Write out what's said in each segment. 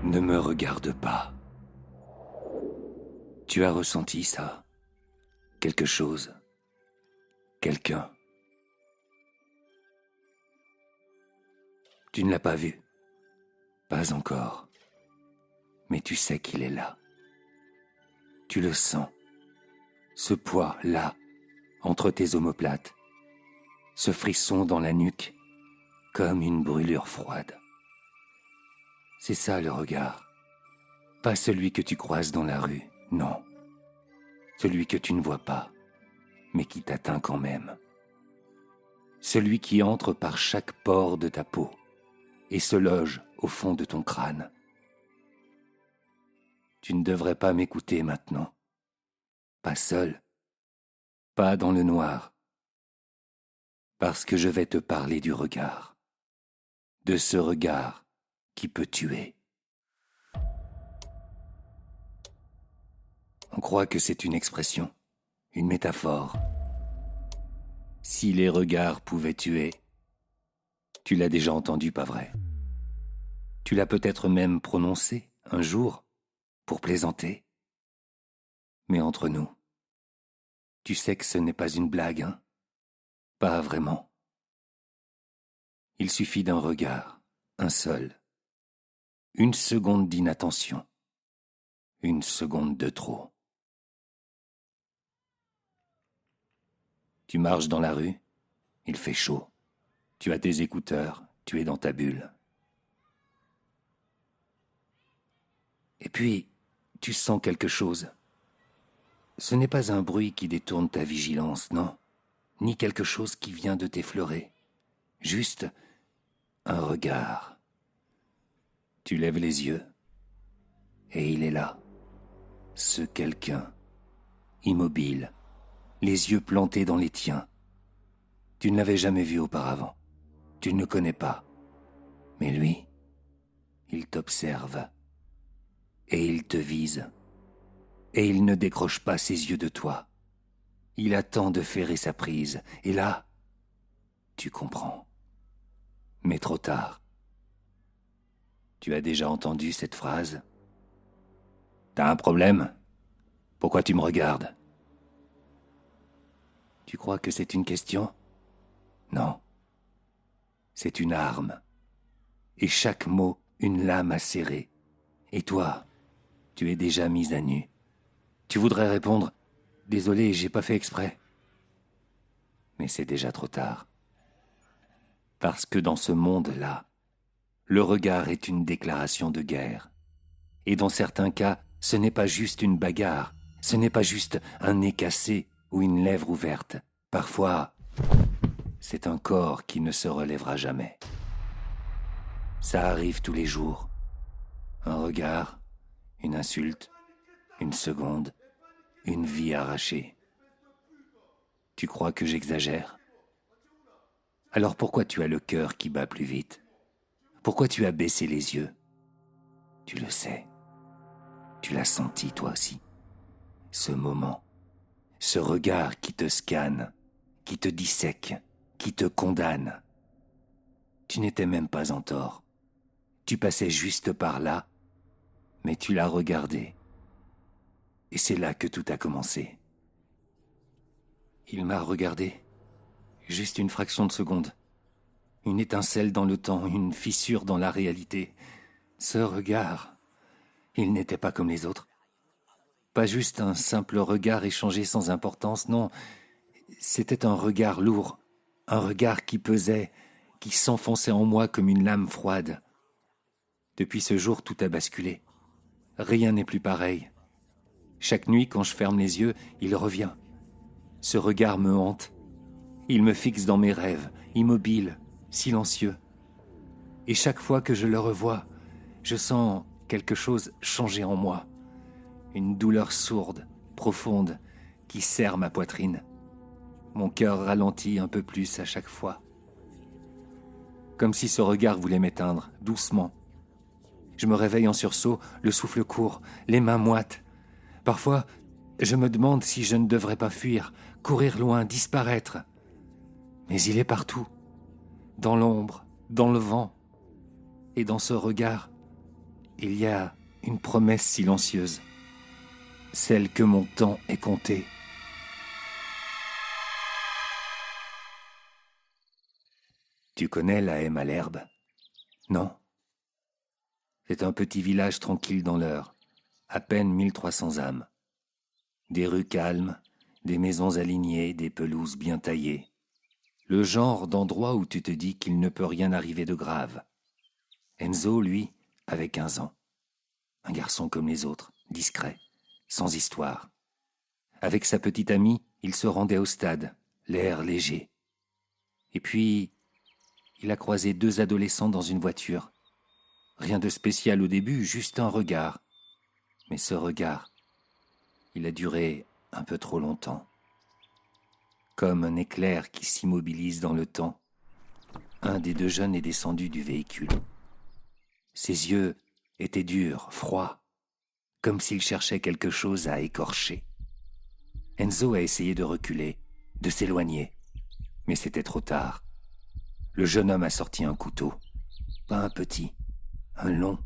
Ne me regarde pas. Tu as ressenti ça? Quelque chose? Quelqu'un? Tu ne l'as pas vu? Pas encore. Mais tu sais qu'il est là. Tu le sens. Ce poids là, entre tes omoplates. Ce frisson dans la nuque, comme une brûlure froide. C'est ça le regard. Pas celui que tu croises dans la rue, non. Celui que tu ne vois pas, mais qui t'atteint quand même. Celui qui entre par chaque pore de ta peau et se loge au fond de ton crâne. Tu ne devrais pas m'écouter maintenant. Pas seul, pas dans le noir. Parce que je vais te parler du regard. De ce regard qui peut tuer. On croit que c'est une expression, une métaphore. Si les regards pouvaient tuer, tu l'as déjà entendu, pas vrai? Tu l'as peut-être même prononcé un jour, pour plaisanter. Mais entre nous, tu sais que ce n'est pas une blague, hein? Pas vraiment. Il suffit d'un regard, un seul. Une seconde d'inattention. Une seconde de trop. Tu marches dans la rue, il fait chaud. Tu as tes écouteurs, tu es dans ta bulle. Et puis, tu sens quelque chose. Ce n'est pas un bruit qui détourne ta vigilance, non, ni quelque chose qui vient de t'effleurer. Juste un regard. Tu lèves les yeux, et il est là. Ce quelqu'un, immobile, les yeux plantés dans les tiens. Tu ne l'avais jamais vu auparavant. Tu ne le connais pas. Mais lui, il t'observe. Et il te vise. Et il ne décroche pas ses yeux de toi. Il attend de ferrer sa prise. Et là, tu comprends. Mais trop tard. Tu as déjà entendu cette phrase? T'as un problème? Pourquoi tu me regardes? Tu crois que c'est une question? Non. C'est une arme. Et chaque mot, une lame à serrer. Et toi, tu es déjà mise à nu. Tu voudrais répondre « Désolé, j'ai pas fait exprès ». Mais c'est déjà trop tard. Parce que dans ce monde-là, le regard est une déclaration de guerre. Et dans certains cas, ce n'est pas juste une bagarre, ce n'est pas juste un nez cassé ou une lèvre ouverte. Parfois, c'est un corps qui ne se relèvera jamais. Ça arrive tous les jours. Un regard, une insulte, une seconde, une vie arrachée. Tu crois que j'exagère? Alors pourquoi tu as le cœur qui bat plus vite? Pourquoi tu as baissé les yeux? Tu le sais. Tu l'as senti toi aussi. Ce moment, ce regard qui te scanne, qui te dissèque, qui te condamne. Tu n'étais même pas en tort. Tu passais juste par là, mais tu l'as regardé. Et c'est là que tout a commencé. Il m'a regardé, juste une fraction de seconde. Une étincelle dans le temps, une fissure dans la réalité. Ce regard, il n'était pas comme les autres. Pas juste un simple regard échangé sans importance, non. C'était un regard lourd, un regard qui pesait, qui s'enfonçait en moi comme une lame froide. Depuis ce jour, tout a basculé. Rien n'est plus pareil. Chaque nuit, quand je ferme les yeux, il revient. Ce regard me hante. Il me fixe dans mes rêves, immobile, silencieux. Et chaque fois que je le revois, je sens quelque chose changer en moi. Une douleur sourde, profonde, qui serre ma poitrine. Mon cœur ralentit un peu plus à chaque fois. Comme si ce regard voulait m'éteindre, doucement. Je me réveille en sursaut, le souffle court, les mains moites. Parfois, je me demande si je ne devrais pas fuir, courir loin, disparaître. Mais il est partout, dans l'ombre, dans le vent. Et dans ce regard, il y a une promesse silencieuse, celle que mon temps est compté. Tu connais la haie Malherbe? Non? C'est un petit village tranquille dans l'Eure, à peine 1300 âmes. Des rues calmes, des maisons alignées, des pelouses bien taillées. Le genre d'endroit où tu te dis qu'il ne peut rien arriver de grave. Enzo, lui, avait 15 ans. Un garçon comme les autres, discret, sans histoire. Avec sa petite amie, il se rendait au stade, l'air léger. Et puis, il a croisé 2 adolescents dans une voiture. Rien de spécial au début, juste un regard. Mais ce regard, il a duré un peu trop longtemps. Comme un éclair qui s'immobilise dans le temps, un des 2 jeunes est descendu du véhicule. Ses yeux étaient durs, froids, comme s'il cherchait quelque chose à écorcher. Enzo a essayé de reculer, de s'éloigner, mais c'était trop tard. Le jeune homme a sorti un couteau, pas un petit, un long,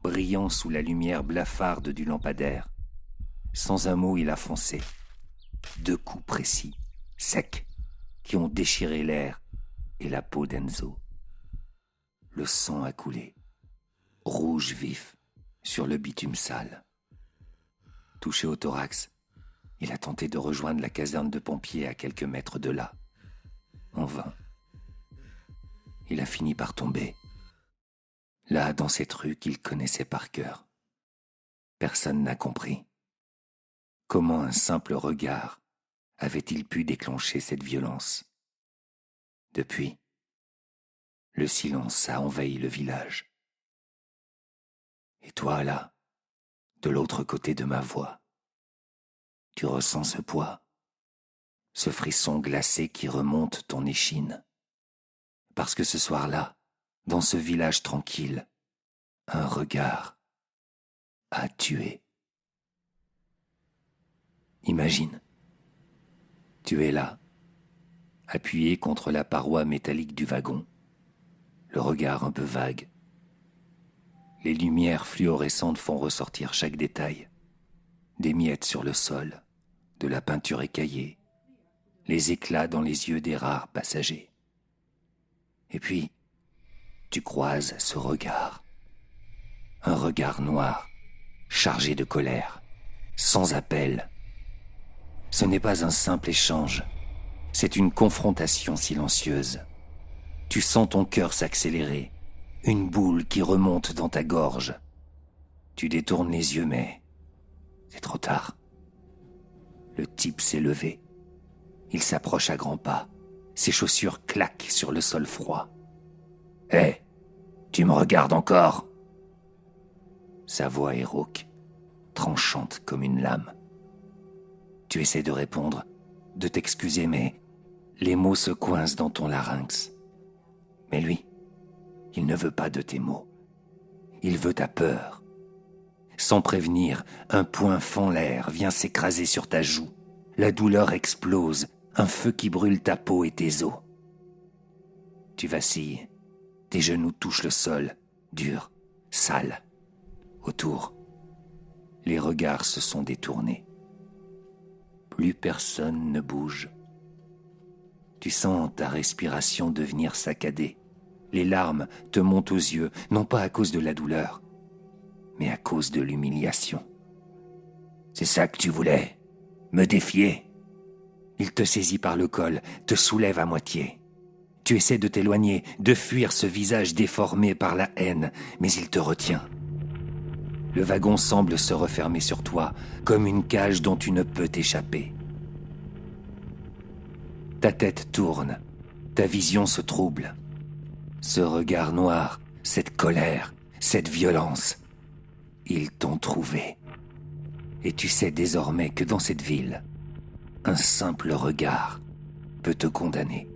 brillant sous la lumière blafarde du lampadaire. Sans un mot, il a foncé. 2 coups précis, secs, qui ont déchiré l'air et la peau d'Enzo. Le sang a coulé, rouge vif, sur le bitume sale. Touché au thorax, il a tenté de rejoindre la caserne de pompiers à quelques mètres de là. En vain. Il a fini par tomber, là dans cette rue qu'il connaissait par cœur. Personne n'a compris. Comment un simple regard avait-il pu déclencher cette violence? Depuis, le silence a envahi le village. Et toi, là, de l'autre côté de ma voix, tu ressens ce poids, ce frisson glacé qui remonte ton échine. Parce que ce soir-là, dans ce village tranquille, un regard a tué. Imagine, tu es là, appuyé contre la paroi métallique du wagon, le regard un peu vague. Les lumières fluorescentes font ressortir chaque détail. Des miettes sur le sol, de la peinture écaillée, les éclats dans les yeux des rares passagers. Et puis, tu croises ce regard. Un regard noir, chargé de colère, sans appel. Ce n'est pas un simple échange, c'est une confrontation silencieuse. Tu sens ton cœur s'accélérer, une boule qui remonte dans ta gorge. Tu détournes les yeux, mais c'est trop tard. Le type s'est levé. Il s'approche à grands pas. Ses chaussures claquent sur le sol froid. « Hé, tu me regardes encore ?» Sa voix est rauque, tranchante comme une lame. Tu essaies de répondre, de t'excuser, mais les mots se coincent dans ton larynx. Mais lui, il ne veut pas de tes mots. Il veut ta peur. Sans prévenir, un poing fend l'air, vient s'écraser sur ta joue. La douleur explose, un feu qui brûle ta peau et tes os. Tu vacilles, tes genoux touchent le sol, dur, sale. Autour, les regards se sont détournés. Plus personne ne bouge. Tu sens ta respiration devenir saccadée. Les larmes te montent aux yeux, non pas à cause de la douleur, mais à cause de l'humiliation. C'est ça que tu voulais, me défier. Il te saisit par le col, te soulève à moitié. Tu essaies de t'éloigner, de fuir ce visage déformé par la haine, mais il te retient. Le wagon semble se refermer sur toi, comme une cage dont tu ne peux t'échapper. Ta tête tourne, ta vision se trouble. Ce regard noir, cette colère, cette violence, ils t'ont trouvé. Et tu sais désormais que dans cette ville, un simple regard peut te condamner.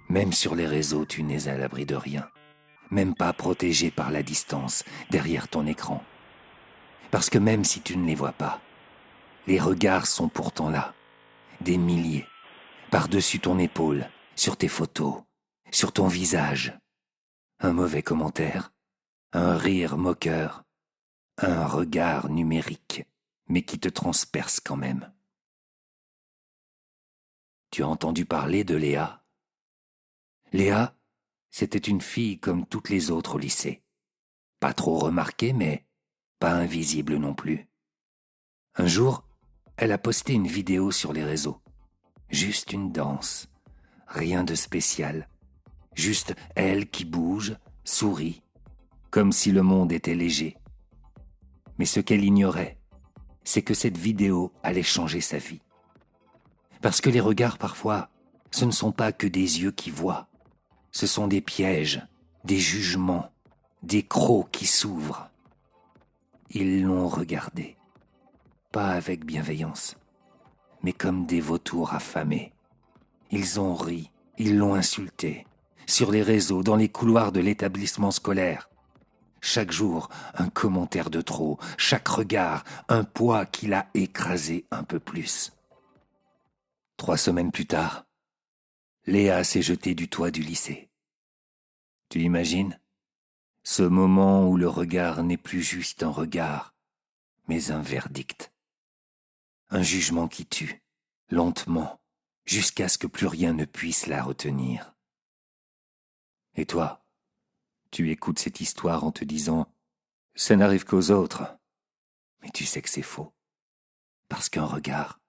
Même sur les réseaux, tu n'es à l'abri de rien. Même pas protégé par la distance, derrière ton écran. Parce que même si tu ne les vois pas, les regards sont pourtant là. des milliers, par-dessus ton épaule, sur tes photos, sur ton visage. Un mauvais commentaire, un rire moqueur, un regard numérique, mais qui te transperce quand même. Tu as entendu parler de Léa? Léa, c'était une fille comme toutes les autres au lycée. Pas trop remarquée, mais pas invisible non plus. Un jour, elle a posté une vidéo sur les réseaux. Juste une danse, rien de spécial. Juste elle qui bouge, sourit, comme si le monde était léger. Mais ce qu'elle ignorait, c'est que cette vidéo allait changer sa vie. Parce que les regards, parfois, ce ne sont pas que des yeux qui voient. Ce sont des pièges, des jugements, des crocs qui s'ouvrent. Ils l'ont regardée, pas avec bienveillance, mais comme des vautours affamés. Ils ont ri, ils l'ont insultée, sur les réseaux, dans les couloirs de l'établissement scolaire. Chaque jour, un commentaire de trop, chaque regard, un poids qui l'a écrasé un peu plus. 3 semaines plus tard, Léa s'est jetée du toit du lycée. Tu imagines ? Ce moment où le regard n'est plus juste un regard, mais un verdict. Un jugement qui tue, lentement, jusqu'à ce que plus rien ne puisse la retenir. Et toi, tu écoutes cette histoire en te disant « ça n'arrive qu'aux autres », mais tu sais que c'est faux. Parce qu'un regard,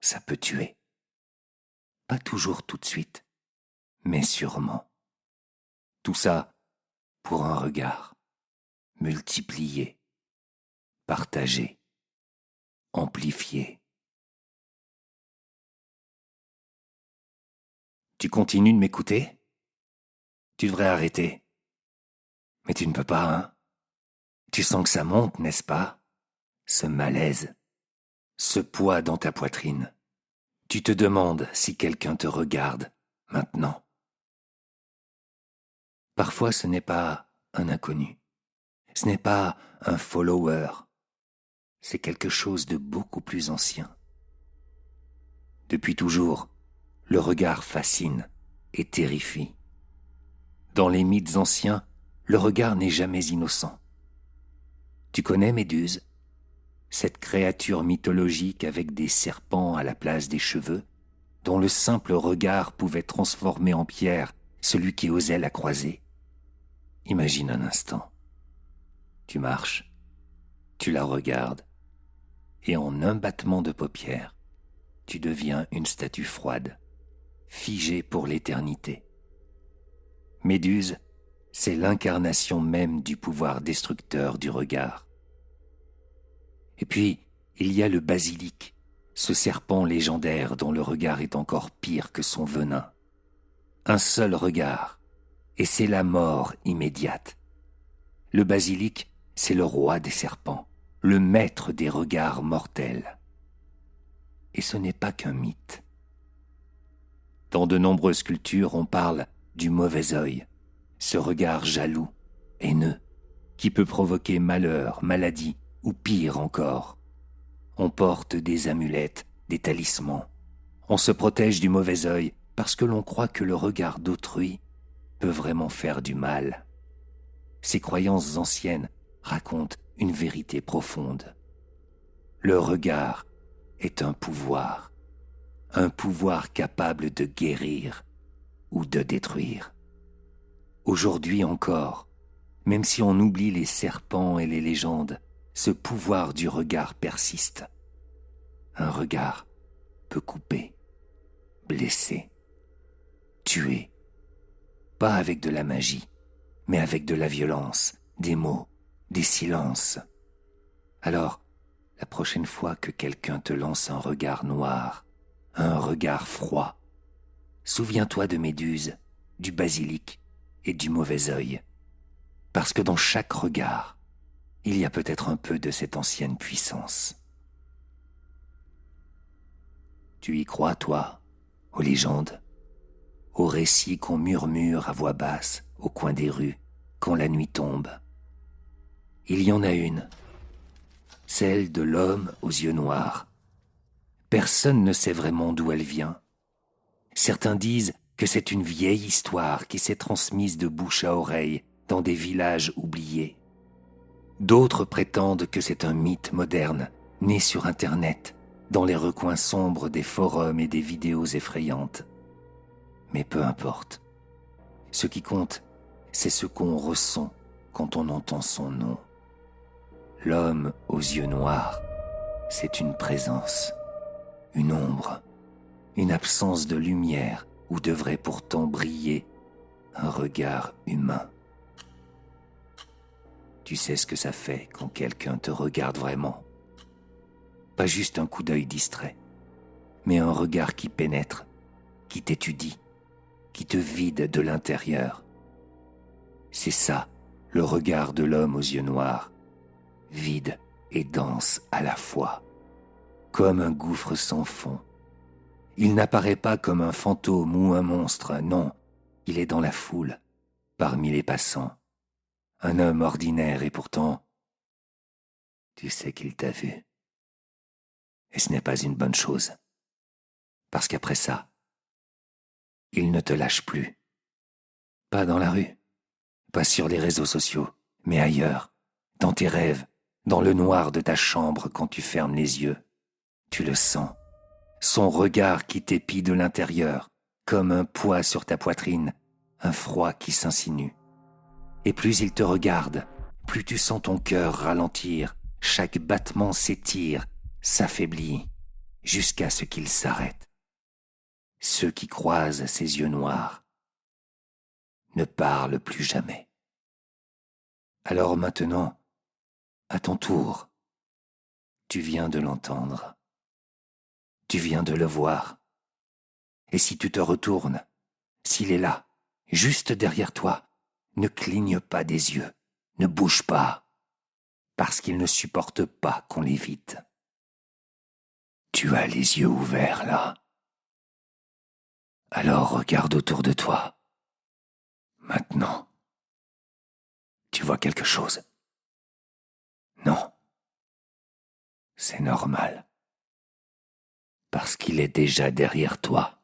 ça peut tuer. Pas toujours tout de suite, mais sûrement. Tout ça pour un regard, multiplié, partagé, amplifié. Tu continues de m'écouter ? Tu devrais arrêter. Mais tu ne peux pas, hein ? Tu sens que ça monte, n'est-ce pas ? Ce malaise, ce poids dans ta poitrine. Tu te demandes si quelqu'un te regarde maintenant. Parfois, ce n'est pas un inconnu. Ce n'est pas un follower. C'est quelque chose de beaucoup plus ancien. Depuis toujours, le regard fascine et terrifie. Dans les mythes anciens, le regard n'est jamais innocent. Tu connais Méduse ? Cette créature mythologique avec des serpents à la place des cheveux, dont le simple regard pouvait transformer en pierre celui qui osait la croiser. Imagine un instant. Tu marches, tu la regardes, et en un battement de paupières, tu deviens une statue froide, figée pour l'éternité. Méduse, c'est l'incarnation même du pouvoir destructeur du regard. Et puis, il y a le basilic, ce serpent légendaire dont le regard est encore pire que son venin. Un seul regard, et c'est la mort immédiate. Le basilic, c'est le roi des serpents, le maître des regards mortels. Et ce n'est pas qu'un mythe. Dans de nombreuses cultures, on parle du mauvais œil, ce regard jaloux, haineux, qui peut provoquer malheur, maladie ou pire encore. On porte des amulettes, des talismans. On se protège du mauvais œil parce que l'on croit que le regard d'autrui peut vraiment faire du mal. Ces croyances anciennes racontent une vérité profonde. Le regard est un pouvoir capable de guérir ou de détruire. Aujourd'hui encore, même si on oublie les serpents et les légendes, ce pouvoir du regard persiste. Un regard peut couper, blesser, tuer, pas avec de la magie, mais avec de la violence, des mots, des silences. Alors, la prochaine fois que quelqu'un te lance un regard noir, un regard froid, souviens-toi de Méduse, du basilic et du mauvais œil. Parce que dans chaque regard, il y a peut-être un peu de cette ancienne puissance. Tu y crois, toi, aux légendes, aux récits qu'on murmure à voix basse au coin des rues quand la nuit tombe. Il y en a une, celle de l'homme aux yeux noirs, Personne ne sait vraiment d'où elle vient. Certains disent que c'est une vieille histoire qui s'est transmise de bouche à oreille dans des villages oubliés. D'autres prétendent que c'est un mythe moderne, né sur Internet, dans les recoins sombres des forums et des vidéos effrayantes. Mais peu importe. Ce qui compte, c'est ce qu'on ressent quand on entend son nom. L'homme aux yeux noirs, c'est une présence, une ombre, une absence de lumière où devrait pourtant briller un regard humain. Tu sais ce que ça fait quand quelqu'un te regarde vraiment. Pas juste un coup d'œil distrait, mais un regard qui pénètre, qui t'étudie, qui te vide de l'intérieur. C'est ça, le regard de l'homme aux yeux noirs, vide et dense à la fois, comme un gouffre sans fond. Il n'apparaît pas comme un fantôme ou un monstre, non, il est dans la foule, parmi les passants. Un homme ordinaire et pourtant, tu sais qu'il t'a vu. Et ce n'est pas une bonne chose, parce qu'après ça, il ne te lâche plus. Pas dans la rue, pas sur les réseaux sociaux, mais ailleurs, dans tes rêves, dans le noir de ta chambre quand tu fermes les yeux. Tu le sens, son regard qui t'épie de l'intérieur, comme un poids sur ta poitrine, un froid qui s'insinue. Et plus il te regarde, plus tu sens ton cœur ralentir, chaque battement s'étire, s'affaiblit, jusqu'à ce qu'il s'arrête. Ceux qui croisent ses yeux noirs ne parlent plus jamais. Alors maintenant, à ton tour, tu viens de l'entendre. Tu viens de le voir. Et si tu te retournes, s'il est là, juste derrière toi, ne cligne pas des yeux, ne bouge pas, parce qu'il ne supporte pas qu'on l'évite. Tu as les yeux ouverts là. Alors regarde autour de toi. Maintenant, tu vois quelque chose? Non. C'est normal. Parce qu'il est déjà derrière toi.